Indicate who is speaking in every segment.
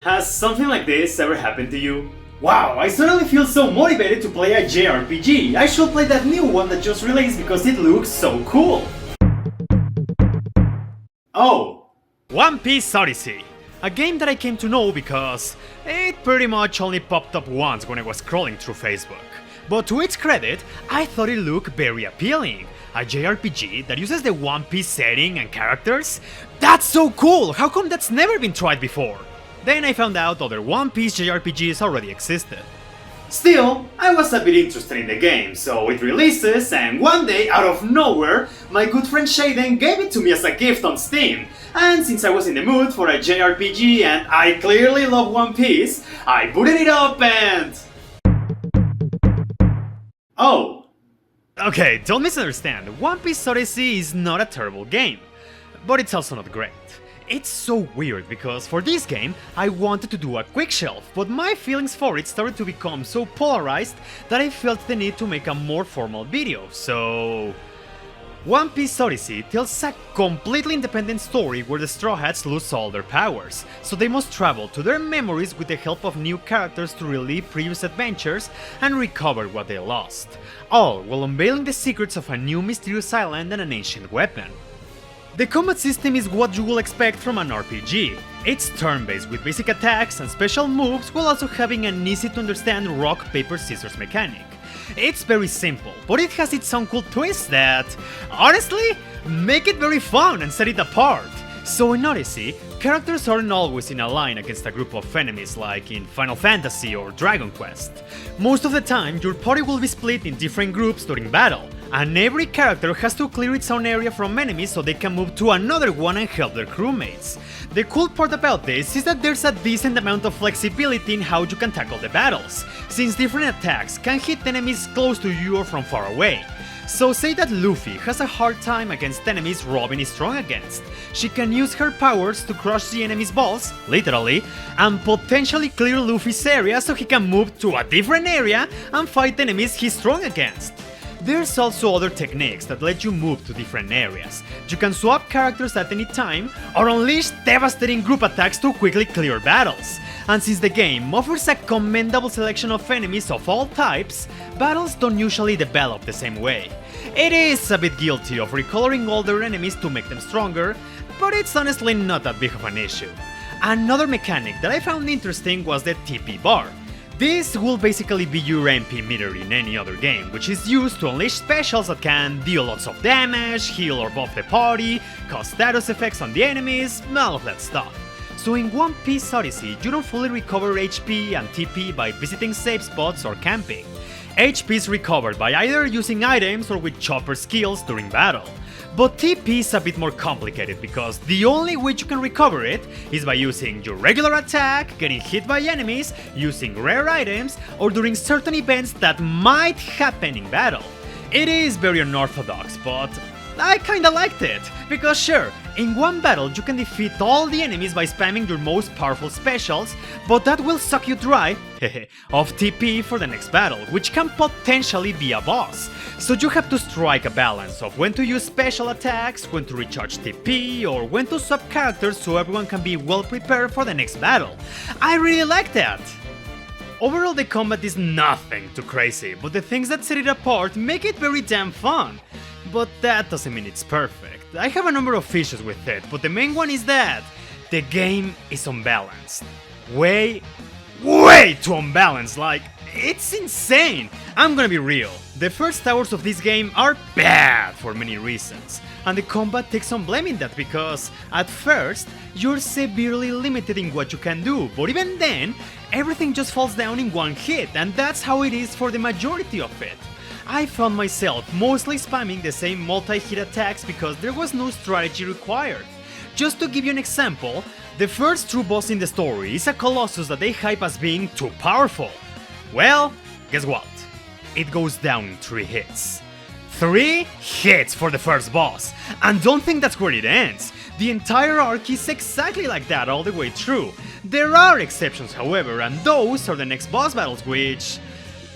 Speaker 1: Has something like this ever happened to you? Wow, I suddenly feel so motivated to play a JRPG. I should play that new one that just released because it looks so cool. Oh, Piece Odyssey. A game that I came to know because it pretty much only popped up once when I was scrolling through Facebook. But to its credit, I thought it looked very appealing. A JRPG that uses the One Piece setting and characters? That's so cool! How come that's never been tried before? Then I found out other One Piece JRPGs already existed. Still, I was a bit interested in the game, so it releases, and one day, out of nowhere, my good friend Shayden gave it to me as a gift on Steam. And since I was in the mood for a JRPG and I clearly love One Piece, I booted it up and... Oh. Okay, don't misunderstand, One Piece Odyssey is not a terrible game, but it's also not great. It's so weird because for this game I wanted to do a quick shelf, but my feelings for it started to become so polarized that I felt the need to make a more formal video, so... One Piece Odyssey tells a completely independent story where the Straw Hats lose all their powers, so they must travel to their memories with the help of new characters to relive previous adventures and recover what they lost, all while unveiling the secrets of a new mysterious island and an ancient weapon. The combat system is what you will expect from an RPG. It's turn-based with basic attacks and special moves while also having an easy-to-understand rock, paper, scissors mechanic. It's very simple, but it has its own cool twists that, honestly, make it very fun and set it apart. So in Odyssey, characters aren't always in a line against a group of enemies like in Final Fantasy or Dragon Quest. Most of the time, your party will be split in different groups during battle, and every character has to clear its own area from enemies so they can move to another one and help their crewmates. The cool part about this is that there's a decent amount of flexibility in how you can tackle the battles, since different attacks can hit enemies close to you or from far away. So say that Luffy has a hard time against enemies Robin is strong against. She can use her powers to crush the enemy's balls, literally, and potentially clear Luffy's area so he can move to a different area and fight enemies he's strong against. There's also other techniques that let you move to different areas. You can swap characters at any time, or unleash devastating group attacks to quickly clear battles. And since the game offers a commendable selection of enemies of all types, battles don't usually develop the same way. It is a bit guilty of recoloring older enemies to make them stronger, but it's honestly not that big of an issue. Another mechanic that I found interesting was the TP bar. This will basically be your MP meter in any other game, which is used to unleash specials that can deal lots of damage, heal or buff the party, cause status effects on the enemies, all of that stuff. So in One Piece Odyssey, you don't fully recover HP and TP by visiting safe spots or camping. HP is recovered by either using items or with chopper skills during battle. But TP is a bit more complicated because the only way you can recover it is by using your regular attack, getting hit by enemies, using rare items, or during certain events that might happen in battle. It is very unorthodox, but I kinda liked it, because sure, in one battle you can defeat all the enemies by spamming your most powerful specials, but that will suck you dry of TP for the next battle, which can potentially be a boss. So you have to strike a balance of when to use special attacks, when to recharge TP, or when to swap characters so everyone can be well prepared for the next battle. I really like that! Overall, the combat is nothing too crazy, but the things that set it apart make it very damn fun. But that doesn't mean it's perfect. I have a number of issues with it, but the main one is that the game is unbalanced. Way too unbalanced, like, it's insane! I'm gonna be real, the first hours of this game are bad for many reasons, and the combat takes some blame in that because, at first, you're severely limited in what you can do, but even then, everything just falls down in one hit, and that's how it is for the majority of it. I found myself mostly spamming the same multi-hit attacks because there was no strategy required. Just to give you an example, the first true boss in the story is a Colossus that they hype as being too powerful. Well, guess what? It goes down in 3 hits. 3 hits for the first boss, and don't think that's where it ends. The entire arc is exactly like that all the way through. There are exceptions, however, and those are the next boss battles, which...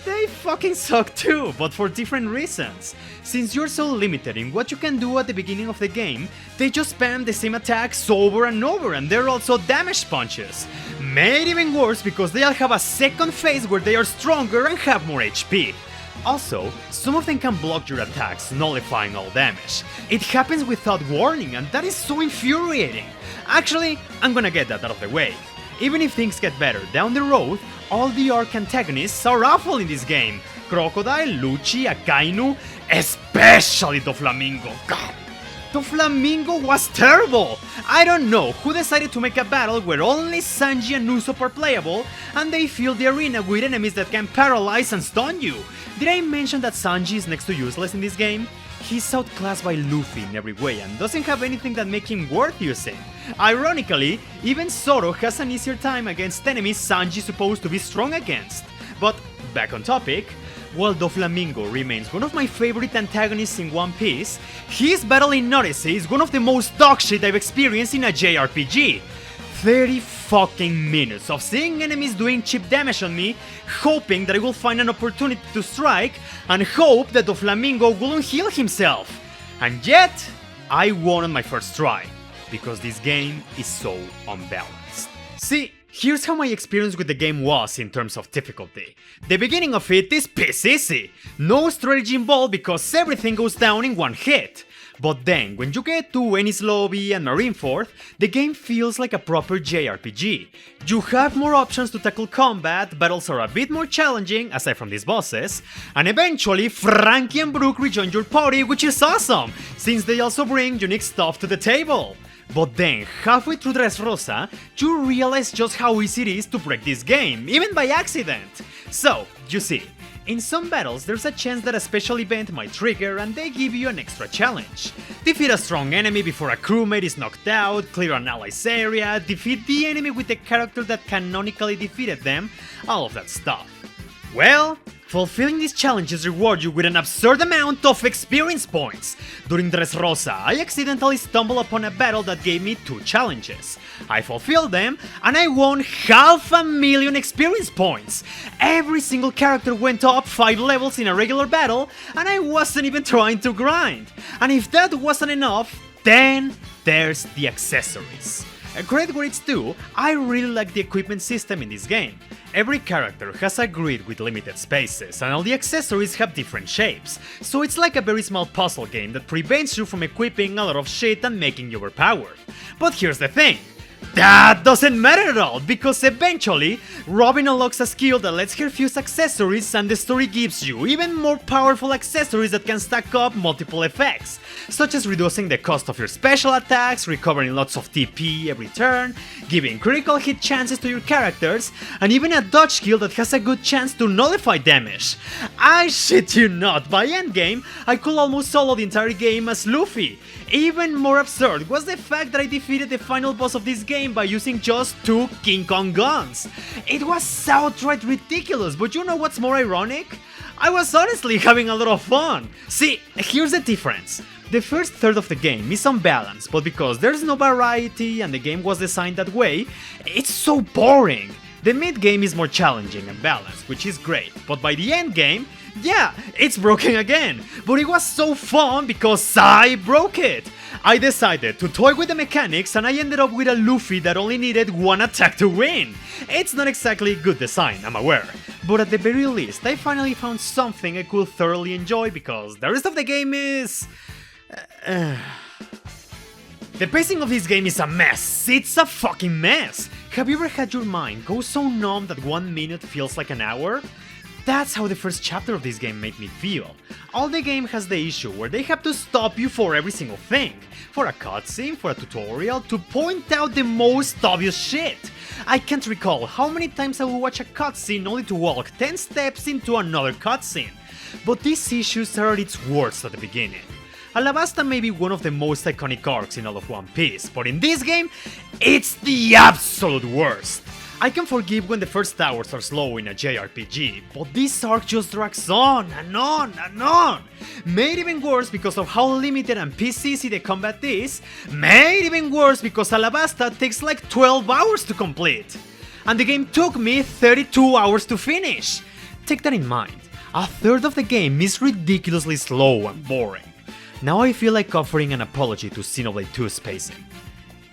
Speaker 1: they fucking suck too, but for different reasons. Since you're so limited in what you can do at the beginning of the game, they just spam the same attacks over and over, and they're also damage punches. Made even worse because they'll have a second phase where they are stronger and have more HP. Also, some of them can block your attacks, nullifying all damage. It happens without warning, and that is so infuriating. Actually, I'm gonna get that out of the way. Even if things get better down the road, all the arc antagonists are awful in this game. Crocodile, Lucci, Akainu, especially Doflamingo. God, Doflamingo was terrible! I don't know who decided to make a battle where only Sanji and Usopp are playable, and they fill the arena with enemies that can paralyze and stun you. Did I mention that Sanji is next to useless in this game? He's outclassed by Luffy in every way and doesn't have anything that make him worth using. Ironically, even Zoro has an easier time against enemies Sanji's supposed to be strong against. But back on topic, while Doflamingo remains one of my favorite antagonists in One Piece, his battle in Odyssey is one of the most dogshit I've experienced in a JRPG. 30 fucking minutes of seeing enemies doing cheap damage on me, hoping that I will find an opportunity to strike, and hope that Doflamingo will unheal himself. And yet, I won on my first try, because this game is so unbalanced. See, here's how my experience with the game was in terms of difficulty. The beginning of it is piece easy. No strategy involved because everything goes down in one hit. But then, when you get to Enies Lobby and Marineford, the game feels like a proper JRPG. You have more options to tackle combat, battles are a bit more challenging, aside from these bosses, and eventually Frankie and Brook rejoin your party, which is awesome, since they also bring unique stuff to the table. But then, halfway through Dressrosa, you realize just how easy it is to break this game, even by accident. So, you see, in some battles there's a chance that a special event might trigger and they give you an extra challenge. Defeat a strong enemy before a crewmate is knocked out, clear an ally's area, defeat the enemy with the character that canonically defeated them, all of that stuff. Well, fulfilling these challenges reward you with an absurd amount of experience points. During Dressrosa, I accidentally stumbled upon a battle that gave me 2 challenges. I fulfilled them, and I won 500,000 experience points. Every single character went up 5 levels in a regular battle, and I wasn't even trying to grind. And if that wasn't enough, then there's the accessories. Great grades too, I really like the equipment system in this game. Every character has a grid with limited spaces, and all the accessories have different shapes, so it's like a very small puzzle game that prevents you from equipping a lot of shit and making you overpowered. But here's the thing, that doesn't matter at all, because eventually, Robin unlocks a skill that lets her fuse accessories, and the story gives you even more powerful accessories that can stack up multiple effects, such as reducing the cost of your special attacks, recovering lots of TP every turn, giving critical hit chances to your characters, and even a dodge skill that has a good chance to nullify damage. I shit you not, by endgame, I could almost solo the entire game as Luffy. Even more absurd was the fact that I defeated the final boss of this game by using just 2 King Kong guns. It was outright ridiculous, but you know what's more ironic? I was honestly having a lot of fun. See, here's the difference. The first third of the game is unbalanced, but because there's no variety and the game was designed that way, it's so boring. The mid-game is more challenging and balanced, which is great, but by the end game, yeah, it's broken again, but it was so fun because I broke it! I decided to toy with the mechanics and I ended up with a Luffy that only needed 1 attack to win! It's not exactly good design, I'm aware, but at the very least I finally found something I could thoroughly enjoy because the rest of the game is... The pacing of this game is a mess, it's a fucking mess! Have you ever had your mind go so numb that 1 minute feels like an hour? That's how the first chapter of this game made me feel. All the game has the issue where they have to stop you for every single thing. For a cutscene, for a tutorial, to point out the most obvious shit. I can't recall how many times I will watch a cutscene only to walk 10 steps into another cutscene. But these issues are at its worst at the beginning. Alabasta may be one of the most iconic arcs in all of One Piece, but in this game, it's the absolute worst. I can forgive when the first hours are slow in a JRPG, but this arc just drags on and on and on! Made even worse because of how limited and piece easy the combat is, made even worse because Alabasta takes like 12 hours to complete! And the game took me 32 hours to finish! Take that in mind, a third of the game is ridiculously slow and boring. Now I feel like offering an apology to Xenoblade 2's pacing.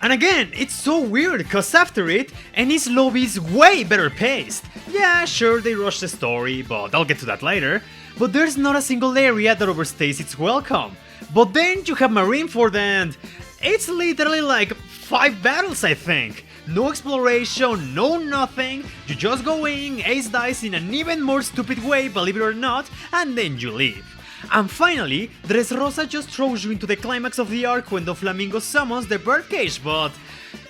Speaker 1: And again, it's so weird cause after it, Eni's lobby is way better paced. Yeah, sure they rush the story, but I'll get to that later. But there's not a single area that overstays its welcome. But then you have Marineford and it's literally like 5 battles I think. No exploration, no nothing, you just go in, ace dice in an even more stupid way, believe it or not, and then you leave. And finally, Dressrosa just throws you into the climax of the arc when Doflamingo summons the birdcage, but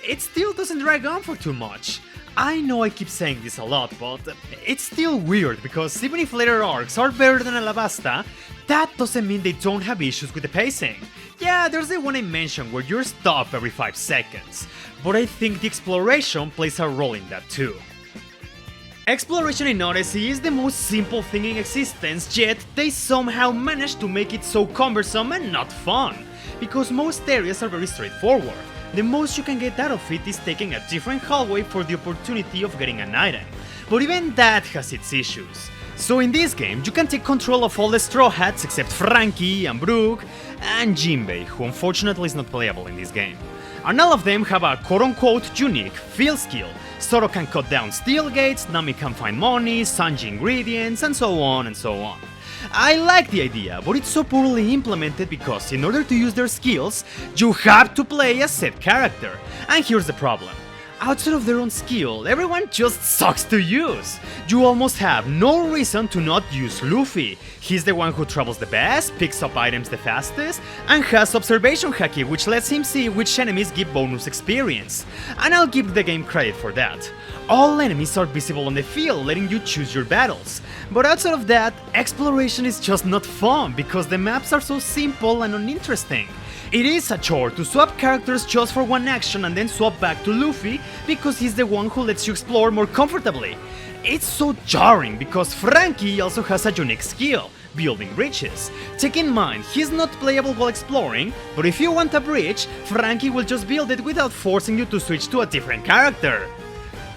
Speaker 1: it still doesn't drag on for too much. I know I keep saying this a lot, but it's still weird because even if later arcs are better than Alabasta, that doesn't mean they don't have issues with the pacing. Yeah, there's the one I mentioned where you're stopped every 5 seconds, but I think the exploration plays a role in that too. Exploration in Odyssey is the most simple thing in existence, yet they somehow managed to make it so cumbersome and not fun, because most areas are very straightforward. The most you can get out of it is taking a different hallway for the opportunity of getting an item, but even that has its issues. So in this game, you can take control of all the Straw Hats except Frankie and Brooke and Jinbei, who unfortunately is not playable in this game. And all of them have a quote-unquote unique field skill. Soro can cut down steel gates, Nami can find money, Sanji ingredients, and so on and so on. I like the idea, but it's so poorly implemented because in order to use their skills, you have to play a set character. And here's the problem. Outside of their own skill, everyone just sucks to use. You almost have no reason to not use Luffy. He's the one who travels the best, picks up items the fastest, and has observation haki, which lets him see which enemies give bonus experience. And I'll give the game credit for that. All enemies are visible on the field, letting you choose your battles. But outside of that, exploration is just not fun because the maps are so simple and uninteresting. It is a chore to swap characters just for one action and then swap back to Luffy because he's the one who lets you explore more comfortably. It's so jarring because Frankie also has a unique skill, building bridges. Take in mind, he's not playable while exploring, but if you want a bridge, Frankie will just build it without forcing you to switch to a different character.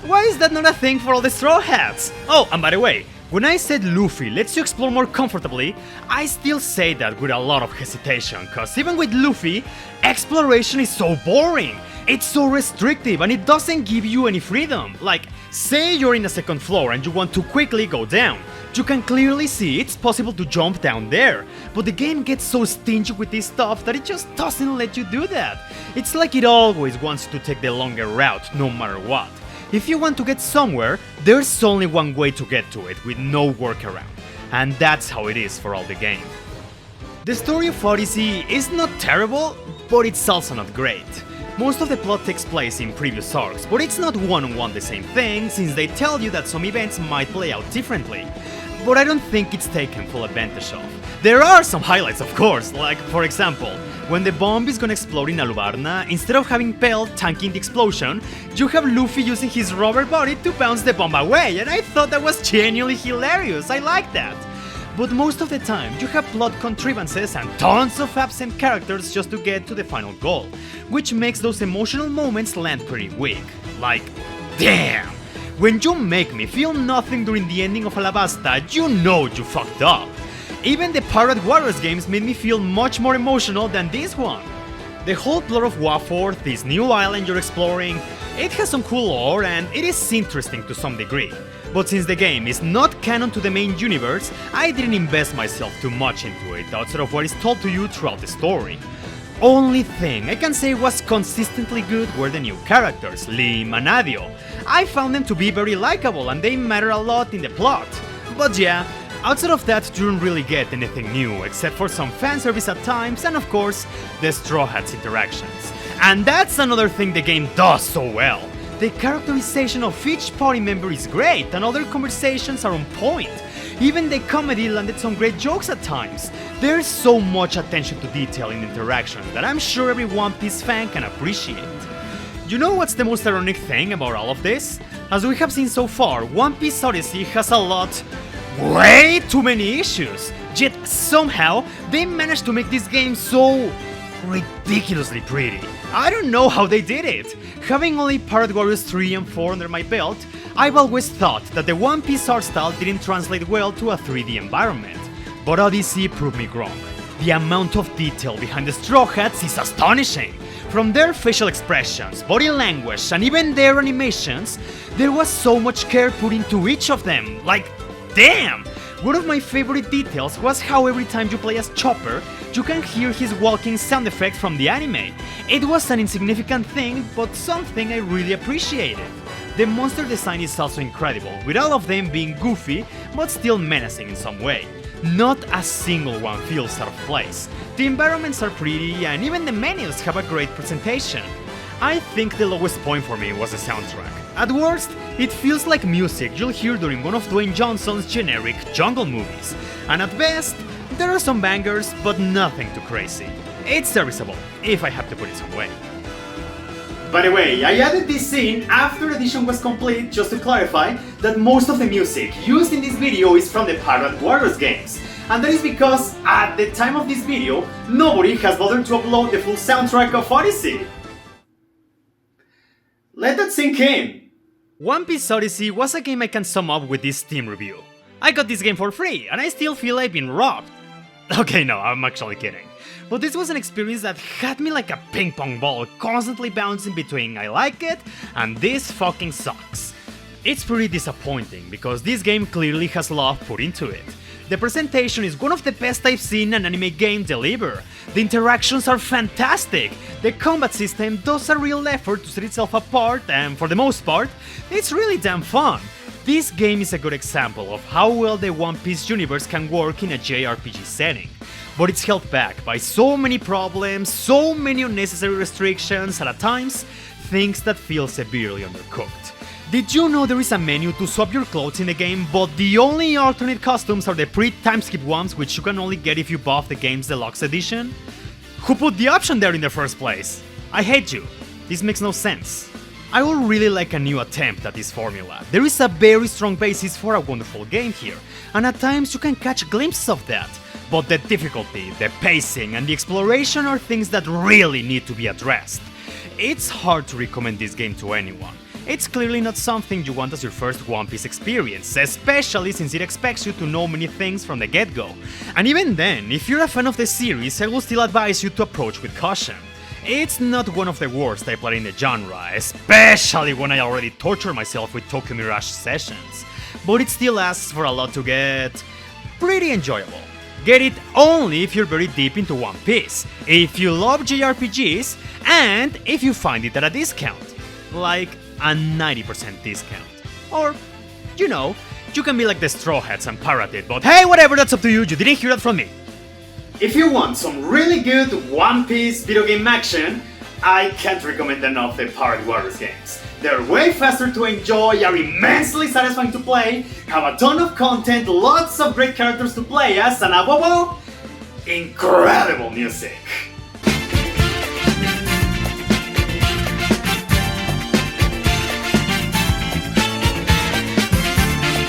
Speaker 1: Why is that not a thing for all the Straw Hats? Oh, and by the way, when I said Luffy lets you explore more comfortably, I still say that with a lot of hesitation, cause even with Luffy, exploration is so boring. It's so restrictive and it doesn't give you any freedom. Like, say you're in a second floor and you want to quickly go down. You can clearly see it's possible to jump down there, but the game gets so stingy with this stuff that it just doesn't let you do that. It's like it always wants you to take the longer route, no matter what. If you want to get somewhere, there's only one way to get to it with no workaround, and that's how it is for all the game. The story of Odyssey is not terrible, but it's also not great. Most of the plot takes place in previous arcs, but it's not one-on-one the same thing since they tell you that some events might play out differently. But I don't think it's taken full advantage of. There are some highlights of course, like for example, when the bomb is gonna explode in Alubarna, instead of having Pell tanking the explosion, you have Luffy using his rubber body to bounce the bomb away, and I thought that was genuinely hilarious, I like that. But most of the time, you have plot contrivances and tons of absent characters just to get to the final goal, which makes those emotional moments land pretty weak. Like, damn! When you make me feel nothing during the ending of Alabasta, you know you fucked up. Even the Pirate Warriors games made me feel much more emotional than this one. The whole plot of Wafort, this new island you're exploring, it has some cool lore and it is interesting to some degree. But since the game is not canon to the main universe, I didn't invest myself too much into it outside of what is told to you throughout the story. Only thing I can say was consistently good were the new characters, Lim and Adio. I found them to be very likable and they matter a lot in the plot. But yeah, outside of that, you don't really get anything new, except for some fanservice at times, and of course, the Straw Hats interactions. And that's another thing the game does so well. The characterization of each party member is great, and other conversations are on point. Even the comedy landed some great jokes at times. There's so much attention to detail in interactions that I'm sure every One Piece fan can appreciate. You know what's the most ironic thing about all of this? As we have seen so far, One Piece Odyssey has a lot, way too many issues, yet somehow they managed to make this game so ridiculously pretty. I don't know how they did it. Having only Pirate Warriors 3 and 4 under my belt, I've always thought that the One Piece art style didn't translate well to a 3D environment. But Odyssey proved me wrong. The amount of detail behind the Straw Hats is astonishing. From their facial expressions, body language, and even their animations, there was so much care put into each of them. Like, damn! One of my favorite details was how every time you play as Chopper, you can hear his walking sound effect from the anime. It was an insignificant thing, but something I really appreciated. The monster design is also incredible, with all of them being goofy, but still menacing in some way. Not a single one feels out of place. The environments are pretty, and even the menus have a great presentation. I think the lowest point for me was the soundtrack. At worst, it feels like music you'll hear during one of Dwayne Johnson's generic jungle movies. And at best, there are some bangers, but nothing too crazy. It's serviceable, if I have to put it some way. By the way, I added this scene after the edition was complete just to clarify that most of the music used in this video is from the Pirate Warriors games. And that is because, at the time of this video, nobody has bothered to upload the full soundtrack of Odyssey. Let that sink in! One Piece Odyssey was a game I can sum up with this Steam review. I got this game for free, and I still feel I've been robbed. Okay, no, I'm actually kidding. But this was an experience that had me like a ping pong ball, constantly bouncing between I like it and this fucking sucks. It's pretty disappointing, because this game clearly has love put into it. The presentation is one of the best I've seen an anime game deliver. The interactions are fantastic. The combat system does a real effort to set itself apart, and for the most part, it's really damn fun. This game is a good example of how well the One Piece universe can work in a JRPG setting. But it's held back by so many problems, so many unnecessary restrictions, and at times, things that feel severely undercooked. Did you know there is a menu to swap your clothes in the game, but the only alternate costumes are the pre-time skip ones, which you can only get if you buff the game's deluxe edition? Who put the option there in the first place? I hate you. This makes no sense. I would really like a new attempt at this formula. There is a very strong basis for a wonderful game here, and at times you can catch glimpses of that. But the difficulty, the pacing, and the exploration are things that really need to be addressed. It's hard to recommend this game to anyone. It's clearly not something you want as your first One Piece experience, especially since it expects you to know many things from the get-go. And even then, if you're a fan of the series, I will still advise you to approach with caution. It's not one of the worst I play in the genre, especially when I already torture myself with Tokyo Mirage sessions, but it still asks for a lot to get pretty enjoyable. Get it only if you're very deep into One Piece, if you love JRPGs, and if you find it at a discount. Like a 90% discount. Or, you know, you can be like the Straw Hats and pirate it, but hey, whatever, that's up to you, you didn't hear that from me. If you want some really good One Piece video game action, I can't recommend enough the Pirate Warriors games. They're way faster to enjoy, are immensely satisfying to play, have a ton of content, lots of great characters to play as, and above all, incredible music.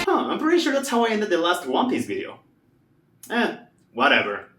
Speaker 1: I'm pretty sure that's how I ended the last One Piece video. Whatever.